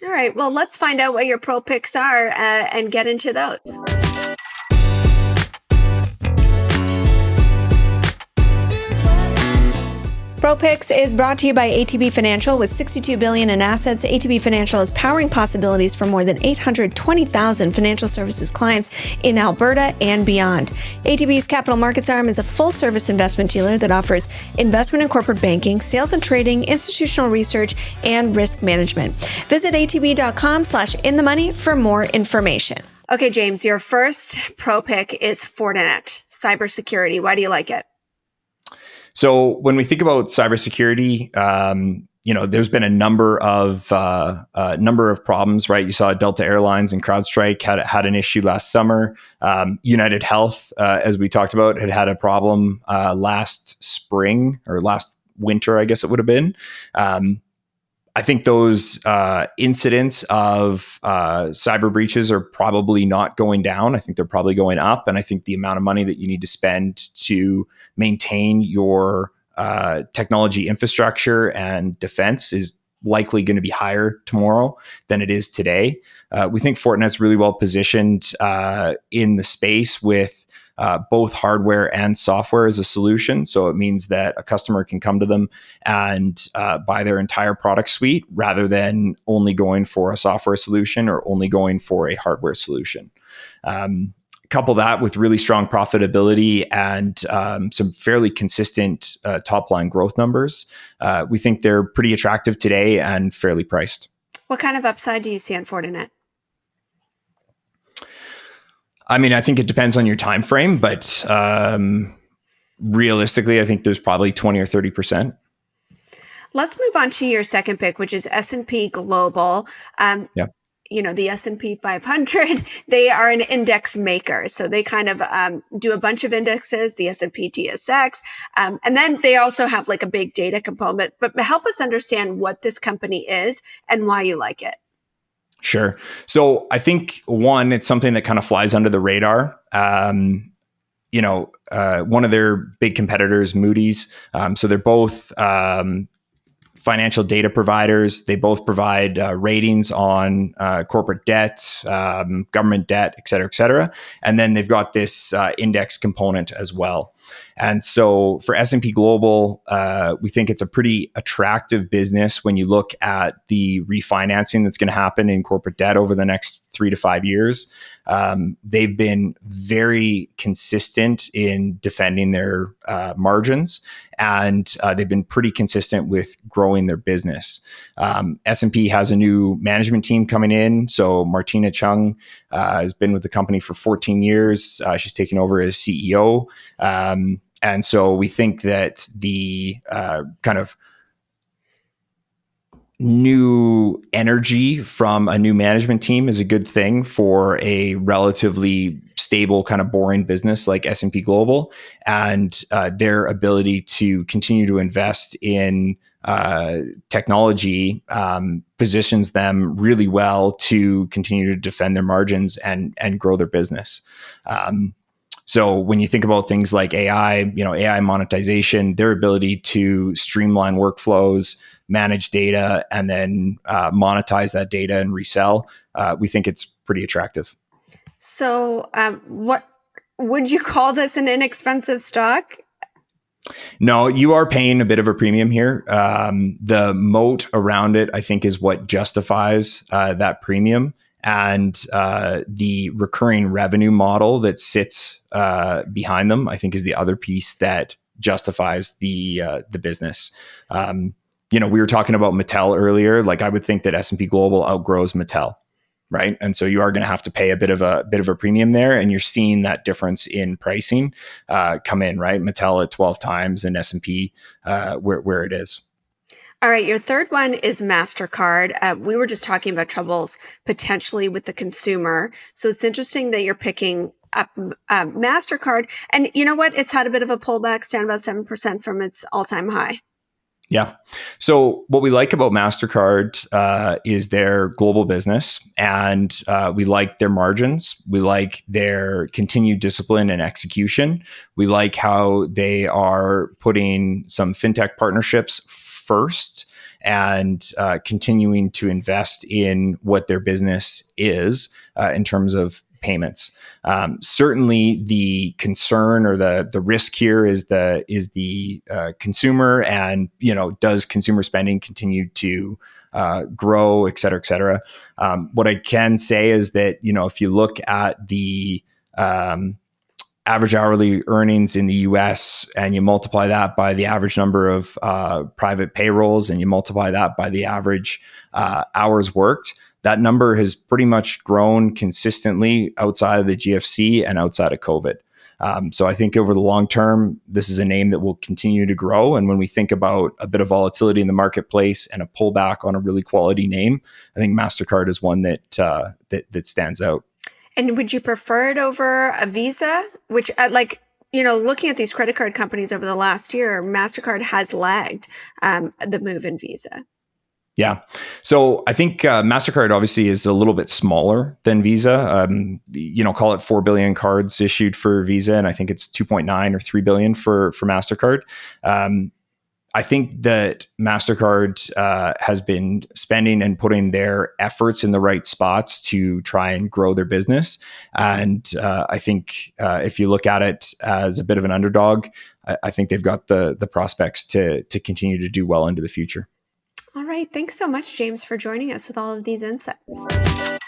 All right. Well, let's find out what your pro picks are and get into those. ProPicks is brought to you by ATB Financial. With $62 billion in assets, ATB Financial is powering possibilities for more than 820,000 financial services clients in Alberta and beyond. ATB's capital markets arm is a full-service investment dealer that offers investment and corporate banking, sales and trading, institutional research, and risk management. Visit atb.com/inthemoney for more information. Okay, James, your first pro pick is Fortinet, cybersecurity. Why do you like it? So when we think about cybersecurity, there's been a number of problems, right? You saw Delta Airlines and CrowdStrike had an issue last summer. United Health, as we talked about, had a problem last spring or last winter, I guess it would have been. I think those incidents of cyber breaches are probably not going down. I think they're probably going up. And I think the amount of money that you need to spend to maintain your technology infrastructure and defense is likely going to be higher tomorrow than it is today. We think Fortinet's really well positioned in the space with both hardware and software as a solution. So it means that a customer can come to them and buy their entire product suite rather than only going for a software solution or only going for a hardware solution. Couple that with really strong profitability and some fairly consistent top line growth numbers. We think they're pretty attractive today and fairly priced. What kind of upside do you see on Fortinet? I mean, I think it depends on your time frame, but realistically, I think there's probably 20 or 30%. Let's move on to your second pick, which is S&P Global. The S&P 500, they are an index maker. So they kind of do a bunch of indexes, the S&P TSX. And then they also have like a big data component. But help us understand what this company is and why you like it. Sure. So I think one, it's something that kind of flies under the radar. One of their big competitors, Moody's. So they're both financial data providers. They both provide ratings on corporate debt, government debt, et cetera, et cetera. And then they've got this index component as well. And so for S&P Global, we think it's a pretty attractive business when you look at the refinancing that's going to happen in corporate debt over the next 3 to 5 years. They've been very consistent in defending their margins, and they've been pretty consistent with growing their business. S&P has a new management team coming in. So Martina Chung has been with the company for 14 years. She's taken over as CEO. And so we think that the kind of new energy from a new management team is a good thing for a relatively stable, kind of boring business like S&P Global, and their ability to continue to invest in technology positions them really well to continue to defend their margins and grow their business. So when you think about things like AI, AI monetization, their ability to streamline workflows, manage data, and then monetize that data and resell, we think it's pretty attractive. So what would you call this an inexpensive stock? No, you are paying a bit of a premium here. The moat around it, I think, is what justifies that premium. And the recurring revenue model that sits behind them, I think, is the other piece that justifies the business. We were talking about Mattel earlier. Like, I would think that S&P Global outgrows Mattel, right? And so you are going to have to pay a bit of a premium there, and you're seeing that difference in pricing come in, right? Mattel at 12 times and S&P where it is. All right, your third one is Mastercard. We were just talking about troubles potentially with the consumer. So it's interesting that you're picking up Mastercard. And you know what? It's had a bit of a pullback, it's down about 7% from its all-time high. Yeah. So what we like about Mastercard is their global business, and we like their margins. We like their continued discipline and execution. We like how they are putting some fintech partnerships first, and continuing to invest in what their business is in terms of payments. Certainly, the concern or the risk here is the consumer, and does consumer spending continue to grow, et cetera, et cetera. What I can say is that if you look at the average hourly earnings in the US and you multiply that by the average number of private payrolls and you multiply that by the average hours worked, that number has pretty much grown consistently outside of the GFC and outside of COVID. So I think over the long term, this is a name that will continue to grow. And when we think about a bit of volatility in the marketplace and a pullback on a really quality name, I think Mastercard is one that stands out. And would you prefer it over a Visa, which looking at these credit card companies over the last year, Mastercard has lagged the move in Visa? Yeah. So I think Mastercard obviously is a little bit smaller than Visa. Call it 4 billion cards issued for Visa, and I think it's 2.9 or 3 billion for Mastercard. I think that Mastercard has been spending and putting their efforts in the right spots to try and grow their business. And I think if you look at it as a bit of an underdog, I think they've got the prospects to continue to do well into the future. All right. Thanks so much, James, for joining us with all of these insights.